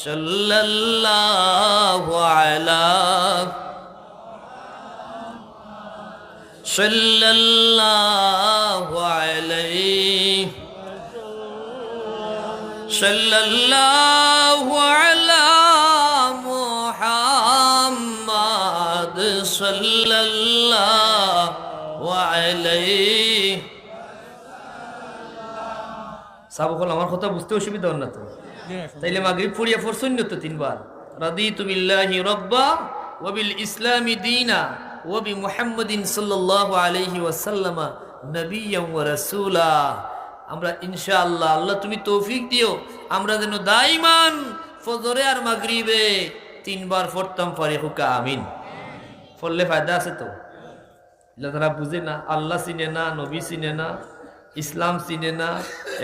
সাল্লাল্লাহু আলা সাল্লাল্লাহু আলাইহি সাল্লাল্লাহু আলা মুহাম্মাদ সাল্লাল্লাহু আলাইহি। সাবকল আমার কথা বুঝতে অসুবিধা হল না তো? তাইলে মাগরিব পড়িয়া পড়ছুন তো তিনবার, রাদিতু বিল্লাহি রাব্বা ওয়া বিল ইসলামি দীনা ওয়া বি মুহাম্মাদিন সাল্লাল্লাহু আলাইহি ওয়াসাল্লাম নবিয়্যান ওয়া রাসূলা। আমরা ইনশাআল্লাহ, আল্লাহ তুমি তৌফিক দিও, আমরা যেন দাইমান ফজরে আর মাগরিবে তিনবার পড়তাম পারি। হুকা আমিন। পড়লে ফায়দা আছে তো? যারা বুঝে না, আল্লাহ চিনে না, নবী চিনে না, ইসলাম চিনে না,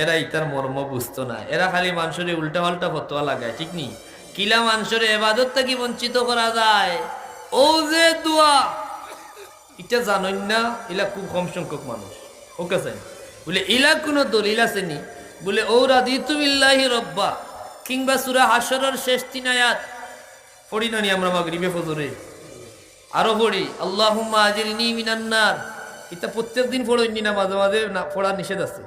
এরা ইতার মর্ম বুঝতো না। এরা খালি মানুষের উল্টা পাল্টা ফতোয়া লাগায়, ঠিক নি? কিলা মানুষের এবাদত থেকে বঞ্চিত করা যায়, ও যে দোয়া এটা জানেন না। ইলা খুব কম সংখ্যক মানুষ ওকে চাই বলে ইলা কোনো দলিল আছে নি বলে ও রাদিতু বিল্লাহি রাব্বা কিংবা সূরা হাশরের শেষ 3 আয়াত পড়ি না নি আমরা মাগরিবে ফজরে? আরো পড়ি আল্লাহুম্মা আজিরনি মিনান নার। এটা প্রত্যেকদিন পড়ইনি না, মাঝে মাঝে না পড়া নিষেধ আছে?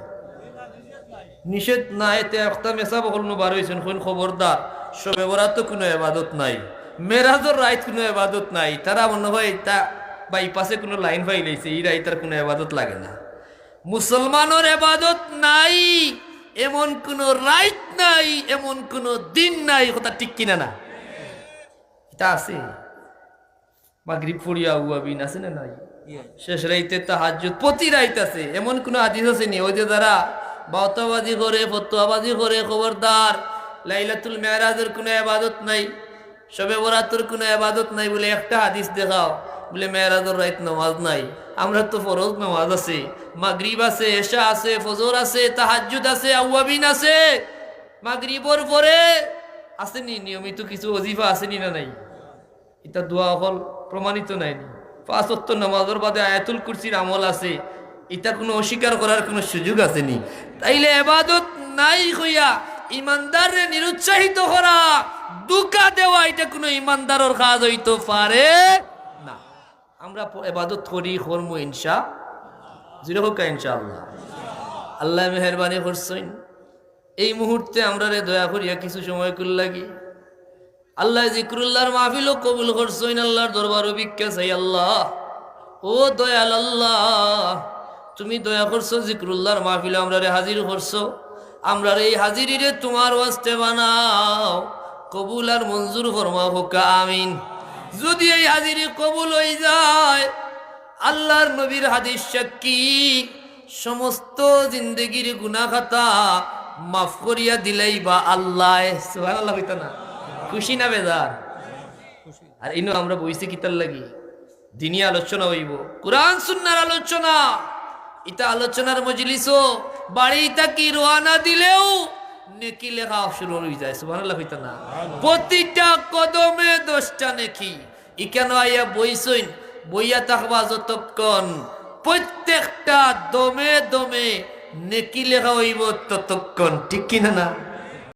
নিষেধ না, এতে একটা মেসা বকল বার হইছেন। কোন খবরদার, শবে বরাত কোনো ইবাদত নাই, মেরাজের রাত কোনো ইবাদত নাই। তারা মনে হয় তা বাইপাসে কোনো লাইন পাই লাইছে, এই রাইতার কোনো ইবাদত লাগে না। মুসলমানের ইবাদত নাই এমন কোনো রাত নাই, এমন কোনো দিন নাই। কথা ঠিক কিনা না? এটা আছে। মাগরিব পড়িয়া উয়াবিন আছে না নাই? শেষ রাইতে তাহাজ্জুদ প্রতি রাইত আছে, এমন কোনো হাদিস আছে নি? ওই যে যারা বাউতাবাজি করে, ফতোয়াবাজি করে, খবরদার, লাইলাতুল মেরাজের কোনো ইবাদত নাই, শবে বরাতের কোনো ইবাদত নাই বলে একটা হাদিস দেখাও বলে মেরাজের রাত নামাজ নাই। আমরা তো ফরজ নামাজ আছে, মাগরিব আছে, এশা আছে, ফজর আছে, তাহাজ্জুদ আছে, আওয়াবিন আছে। মাগরিবর পরে আসেনি নিয়মিত কিছু ওজিফা আসেনি না নাই? এটা দোয়া হল প্রমাণিত নাইনি। 5 ওয়াক্ত নামাজের বাদে আয়াতুল কুরসির আমল আছে, এটা কোনো অস্বীকার করার কোনো সুযোগ আসেনি। তাইলে ইবাদত নাই হইয়া ইমানদারে নিরুৎসাহিত করা, দুকা দেওয়া, এটা কোনো ইমানদারের কাজ হইতে পারে না। আমরা ইবাদত করি, করব ইনশাআল্লাহ। আল্লাহ মেহেরবানি করছেন। এই মুহূর্তে আমরা রে দয়া করিয়া কিছু সময় কর লাগি আল্লাহ জিক্রুল্লাহর মাহফিল কবুল করছেন। আল্লাহর দরবার ভিক্ষা চাই। আল্লাহ ও দয়াল আল্লাহ, তুমি দয়া করছো, জিক্রুল্লাহর মাহফিল আমরা রে হাজির করছো। আমরা এই হাজিরি রে তোমার ওয়াস্তে বানাও, কবুল আর মঞ্জুর ফরমাও। হোক আমিন। যদি এই হাজিরি কবুল হয়ে যায়, আল্লাহর নবীর হাদিস সাক্ষী, সমস্ত জিন্দগির গুনাহ খাতা মাফ করিয়া দিলেই বা আল্লাহ। সুবহানাল্লাহ হইতো না? খুশি না বেজার? আর ইনো আমরা বইছি কিতার লাগি? দিনী আলোচনা হইব, কুরআন সুন্নাহর আলোচনা। এটা আলোচনার মজলিসও বাড়ি থাকি রওনা দিলেও নেকি লেখা শুরু হয়ে যায়। সুবহানাল্লাহ হইতো না? প্রতিটা কদমে 10টা নেকি। ইকেন আইয়া বইছইন, বইয়া থাকবা যতক্ষণ, প্রত্যেকটা দমে দমে নেকি লেখা হইব ততক্ষণ। ঠিক কিনা না?